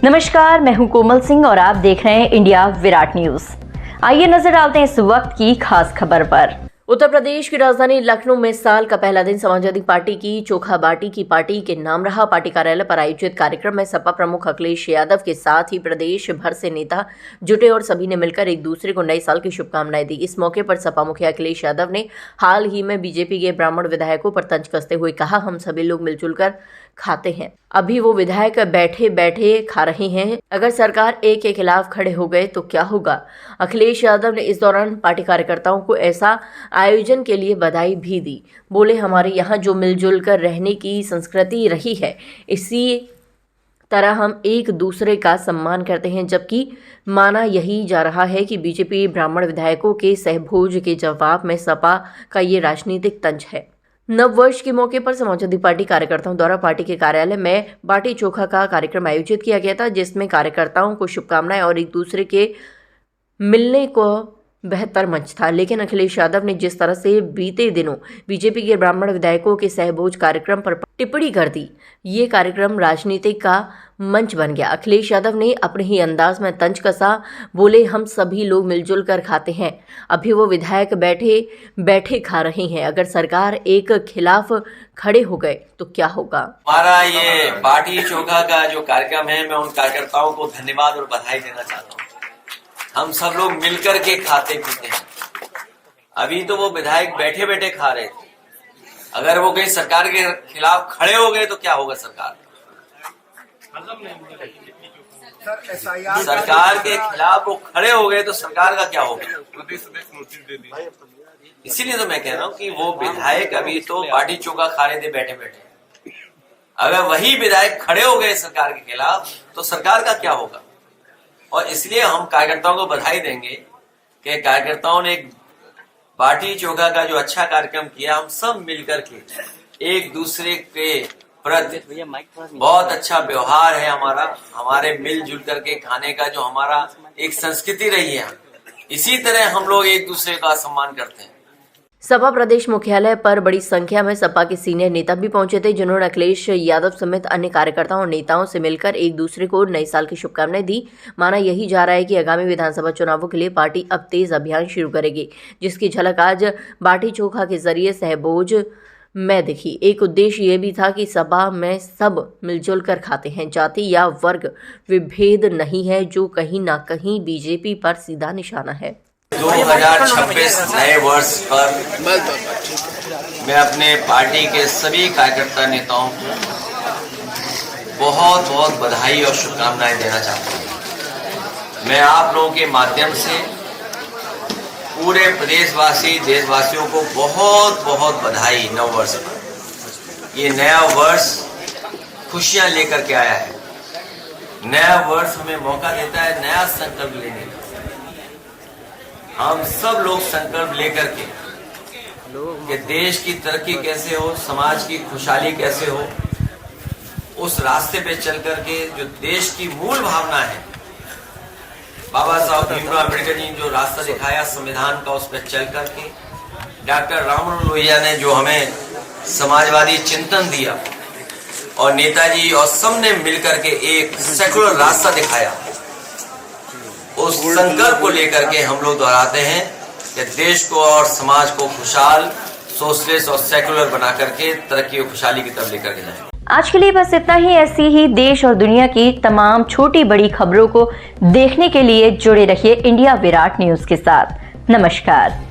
नमस्कार, मैं हूं कोमल सिंह और आप देख रहे हैं इंडिया विराट न्यूज। आइए नजर डालते हैं इस वक्त की खास खबर पर। उत्तर प्रदेश की राजधानी लखनऊ में साल का पहला दिन समाजवादी पार्टी की चोखा बाटी की पार्टी के नाम रहा। पार्टी कार्यालय पर आयोजित कार्यक्रम में सपा प्रमुख अखिलेश यादव के साथ ही प्रदेश भर से नेता जुटे और सभी ने मिलकर एक दूसरे को नए साल की शुभकामनाएं दी। इस मौके पर सपा मुखिया अखिलेश यादव ने हाल ही में बीजेपी के ब्राह्मण विधायकों पर तंज कसते हुए कहा, हम सभी लोग मिलजुल कर खाते हैं, अभी वो विधायक बैठे बैठे खा रहे हैं, अगर सरकार एक के खिलाफ खड़े हो गए तो क्या होगा। अखिलेश यादव ने इस दौरान पार्टी कार्यकर्ताओं को ऐसा आयोजन के लिए बधाई भी दी। बोले, हमारे यहाँ जो मिलजुल कर रहने की संस्कृति रही है, इसी तरह हम एक दूसरे का सम्मान करते हैं, जबकि माना यही जा रहा है कि बीजेपी ब्राह्मण विधायकों के सहभोज के जवाब में सपा का ये राजनीतिक तंज है। नव वर्ष के मौके पर समाजवादी पार्टी कार्यकर्ताओं द्वारा पार्टी के कार्यालय में बाटी चोखा का कार्यक्रम आयोजित किया गया था, जिसमें कार्यकर्ताओं को शुभकामनाएं और एक दूसरे के मिलने को बेहतर मंच था। लेकिन अखिलेश यादव ने जिस तरह से बीते दिनों बीजेपी के ब्राह्मण विधायकों के सहभोज कार्यक्रम पर टिप्पणी कर दी, ये कार्यक्रम राजनीतिक का मंच बन गया। अखिलेश यादव ने अपने ही अंदाज में तंज कसा। बोले, हम सभी लोग मिलजुल कर खाते हैं, अभी वो विधायक बैठे बैठे खा रहे हैं, अगर सरकार एक खिलाफ खड़े हो गए तो क्या होगा। हमारा ये बाटी चोखा का जो कार्यक्रम है, मैं उन कार्यकर्ताओं को धन्यवाद और बधाई देना चाहता हूँ। हम सब लोग मिलकर के खाते पीते हैं। अभी तो वो विधायक बैठे बैठे खा रहे थे, अगर वो कहीं सरकार के खिलाफ खड़े हो गए तो क्या होगा। सरकार के खिलाफ वो खड़े हो गए तो सरकार का क्या होगा। इसीलिए तो मैं कह रहा हूँ कि वो विधायक अभी तो बाटी चोखा खा रहे थे बैठे बैठे, अगर वही विधायक खड़े हो गए सरकार के खिलाफ तो सरकार का क्या होगा। और इसलिए हम कार्यकर्ताओं को बधाई देंगे कि कार्यकर्ताओं ने बाटी चोखा का जो अच्छा कार्यक्रम किया, हम सब मिलकर के एक दूसरे के प्रति बहुत अच्छा व्यवहार है हमारे मिलजुल करके खाने का जो हमारा एक संस्कृति रही है, इसी तरह हम लोग एक दूसरे का सम्मान करते हैं। सपा प्रदेश मुख्यालय पर बड़ी संख्या में सपा के सीनियर नेता भी पहुंचे थे, जिन्होंने अखिलेश यादव समेत अन्य कार्यकर्ताओं और नेताओं से मिलकर एक दूसरे को नए साल की शुभकामनाएं दी। माना यही जा रहा है कि आगामी विधानसभा चुनावों के लिए पार्टी अब तेज अभियान शुरू करेगी, जिसकी झलक आज बाटी चोखा के जरिए सहभोज में दिखी। एक उद्देश्य ये भी था कि सभा में सब मिलजुल कर खाते हैं, जाति या वर्ग विभेद नहीं है, जो कहीं ना कहीं बीजेपी पर सीधा निशाना है। 2026 नए वर्ष पर मैं अपने पार्टी के सभी कार्यकर्ता नेताओं को बहुत बहुत बधाई और शुभकामनाएं देना चाहता हूं। मैं आप लोगों के माध्यम से पूरे प्रदेशवासी देशवासियों को बहुत बहुत बधाई नव वर्ष पर। ये नया वर्ष खुशियां लेकर के आया है। नया वर्ष हमें मौका देता है नया संकल्प लेने का। हम सब लोग संकल्प लेकर के कि देश की तरक्की कैसे हो, समाज की खुशहाली कैसे हो, उस रास्ते पे चल करके जो देश की मूल भावना है, बाबा साहब भीमराव अम्बेडकर जी जो रास्ता दिखाया संविधान का, उस पर चल करके डॉक्टर राममनोहर लोहिया ने जो हमें समाजवादी चिंतन दिया और नेताजी और सबने मिलकर के एक सेकुलर रास्ता दिखाया, उस संकल्प को लेकर के हम लोग दोहराते हैं कि देश को और समाज को खुशहाल, सोशलिस्ट और सेकुलर बना करके तरक्की और खुशहाली की तरफ लेकर के जाएं। आज के लिए बस इतना ही। ऐसी ही देश और दुनिया की तमाम छोटी बड़ी खबरों को देखने के लिए जुड़े रहिए इंडिया विराट न्यूज के साथ। नमस्कार।